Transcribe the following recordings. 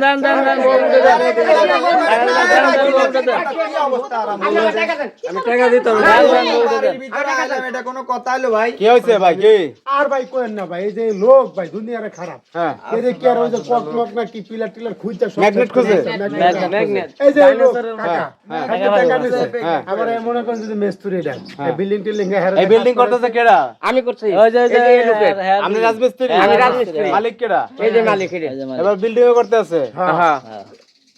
দান দান দান আমি টাকা দিতে হবে। এটা কোনো কথা হলো ভাই? কি হয়েছে ভাই? কি আর ভাই কোয়েন না ভাই, এই যে লোক ভাই দুনিয়ারে খারাপ। হ্যাঁ এই যে কি আর ওই যে কক মক না কি পিলার টিলার খুঁজতে সব ম্যাগনেট খুঁজে? ম্যাগনেট এই যে লোক কাকা হ্যাঁ, হ্যাঁ টাকা দিছে। হ্যাঁ। আবার মনে করেন যদি মেস্তুরি দেন এই বিল্ডিং টিল্ডিং এর এই বিল্ডিং করতেছে কেডা? আমি করছি। ওই যে আপনি রাজমিস্ত্রি? আমি রাজমিস্ত্রি। মালিক কেডা? এই যে মালিক এটা। এবার বিল্ডিং করতে আছে? হ্যাঁ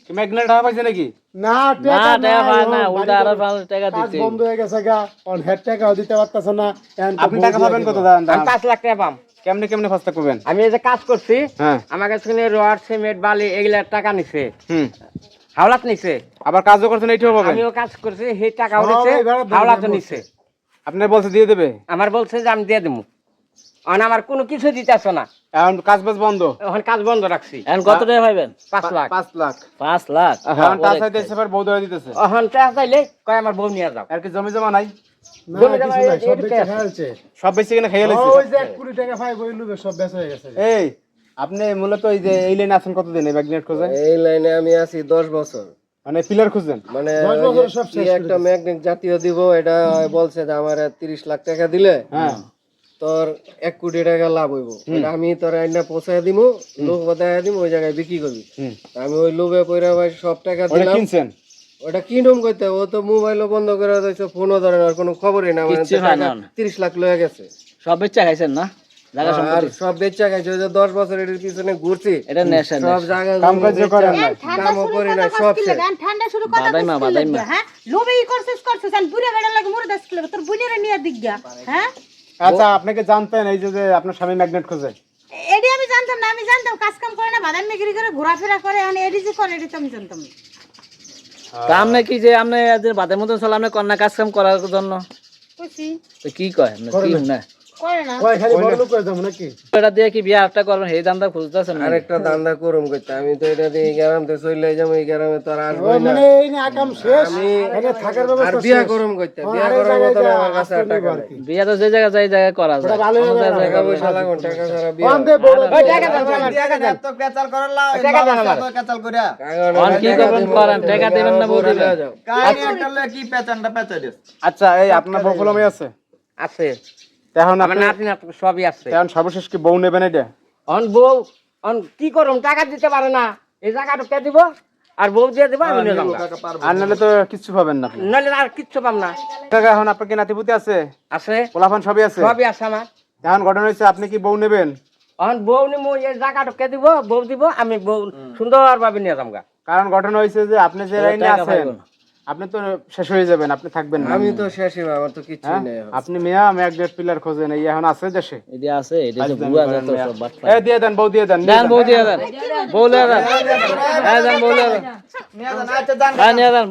কি ম্যাগনেট হাওয়া পাইছে নাকি? না না টাকা টাকা পায় না, বাড়ি উল্টা আরো করে টাকা কাজ দিতে। বন্ধ হয়ে গেছে গা, অন হেড টাকাও দিতে পারতাছ না। এখন তো আপনি টাকা বউ পাবেন দিয়ে কত? দিল। দাঁড়ান আমি দাঁড়ান। 5 লাখ টাকা পাম। কেমনে কেমনে ফাস্তা করবেন? আমি এই যে কাজ করছি হ্যাঁ আমার কাছে রড সিমেন্ট বালি এগুলা টাকা নিছে, হুম হাওলাত নিছে। আবার কাজও করছেন এইটাও পাবেন? আমিও কাজ করছি, সেই টাকাও সব নিছে, এইভাবে হাওলাত বলছে। নিছে। আপনার বলছে দিয়ে দেবে? আমার বলছে যে আমি দিয়ে দেবো। এখন আমার কোনো কিছু দিতেছ না, এখন কাজ বাজ বন্ধ? এখন কাজ বন্ধ রাখছি। এখন কত টাকা পাইবেন? 5 লাখ। 5 লাখ। 5 লাখ। এখন টাকা চাইতে সেবার বউ ধরে দিতেছে। এখন টাকা চাইলে কয় আমার বউ নিয়ে যাও। আর কি জমি জমা নাই? না জমি কিছু জমা নাই, সব এদিকে বেচে আছে। ফেলছে। সব বেশি কিনা খেয়ে লাইছে? ওই যে 1 কোটি টাকা পাই বই লুবে সব বেচা হয়ে গেছে। এই আপনি মূলত এই যে এই লাইনে আছেন কতদিন? এই ম্যাগনেট খোঁজেন? এই লাইনে আমি আছি 10 বছর। মানে পিলার খুঁজেন? মানে 10 বছর সব শেষ করে একটা দিছে। ম্যাগনেট জাতীয় দিব, এটা বলছে যে আমার 30 লাখ টাকা দিলে হ্যাঁ তোর 1 কোটি টাকা লাভ হইব। এটা আমি তোর আইনা পৌঁছায় দিমু, লোক বাদায় দিমু, ওই জায়গায় বিক্রি করবি। হুম। আমি ওই লোভে পয়রা ভাই সব টাকা ওটা দিলাম। কিনছেন? ওটা কিনুম কইতে, ও তো মোবাইলও বন্ধ করে দিয়েছে, ফোনও ধরে না, আর কোনো খবরই না। মানে কিচ্ছু হয় না। 30 লাখ লয়ে গেছে। সব বেচা খাইছেন না? জায়গা আর সম্পত্তি সব বেচা খাইছে। ওই যে 10 বছর এর পিছনে ঘুরছি, এটা নেশা সব জায়গা কাম কাজ করেন না? কামও করি না, সব শেষ। ঠান্ডা শুরু কথা বাদাইমা, বাদাইমা। হ্যাঁ লোভে ই করছিস আর বুড়ে বেড়া লাগে মরে দাস কিলো তোর বুনিরে নিয়ে দিগা। হ্যাঁ আচ্ছা আপনাকে জানতেন এই যে আপনার স্বামী ম্যাগনেট খোঁজে? এডি আমি জানতাম না, আমি জানতাম কাজ কাম করে না, বাদাম মেগরি করে ঘোরাফেরা করে, এখন এডি যে করে এডি তো আমি জানতাম না। তা আপনি কি যে আপনি এদের বাদের মতন চলে আপনি কন্যা কাজ কাম করার জন্য কইছি তো কি কয় আপনি কি না করে না। কয় খালি বড় লোক হয়ে যাবো নাকি? এটা দিয়ে কি বিয়ে একটা করবেন এই দামটা খুঁজতেছেন না? আরেকটা দান্দা করুম কইতে, আমি তো এটা দিয়ে গ্রামে চলে যাবো, এই গ্রামে তো আর আসবো ওই না। মানে এই না আকাম শেষ, এখানে থাকার আর ব্যবস্থা বিয়া শেষ। করুম কইতে, এখন বিয়া আরেক করার জায়গায় মতো যা আমার কাছে আর আশ্রয় টাকা নিবো আর নেই। কি। বিয়ে তো যে জায়গায় করা ওটা যায়। ভালো আমাদের জায়গা। জায়গা পয়সা লাগো, টাকা ছাড়া বিয়া ওখান থেকে বড় ওই টাকা দেন, টাকা দেন, এত পেঁচাল করার লাও, এই টাকা দেন বাবা আমার। এত পেঁচাল কইরা। অন কি করবেন করেন, টাকা দিবেন না বউ দিবেন? কাহিনী একটা লয়ে কি পেঁচানটা পেঁচাই দিস। আচ্ছা এই আপনার প্রবলেমই আছে? আছে, এখন আমার আপনি নাতি নাতি সবই আছে। এখন সর্বশেষ কি বউ নেবেন এটা? অন বউ অন কি করুম, টাকা দিতে পারে না, এই জায়গাটা কে দিব আর বউ দিয়ে দিব, আমি নিয়ে যাবো। আর নাহলে তো কিচ্ছু পাবেন না আপনি। নাহলে আর কিচ্ছু পাম না। কাকা এখন আপনার কি নাতিপুতি আছে? আছে, পোলাপান সবই আছে? সবই আছে আমার। এখন ঘটনা হয়েছে আপনি কি বউ নেবেন? অন বউ নিমু, এই জায়গাটা কে দিব, বউ দিব, আমি বউ সুন্দর ভাবে নিয়ে যাবো। কারণ ঘটনা হয়েছে যে আপনি যে লাইনে টাকা আছেন পাইবো না। আপনি তো শেষ হয়ে যাবেন, আপনি থাকবেন না। আমি তো শেষই, আমার তো কিছুই হ্যাঁ? নেই এখন। আপনি মিয়া ম্যাগনেট পিলার খোঁজেন, এই এখন আছে দেশে? এটা আছে, এটা তো বুয়া যায় তো সব বাট এই দিয়ে দেন, বউ দিয়ে দেন। দেন বউ দিয়ে দেন, বউ দিয়ে দেন, হ্যাঁ দেন বউ দিয়ে দেন, নিয়ে যান, আচ্ছা যান। হ্যাঁ নিয়ে দেন।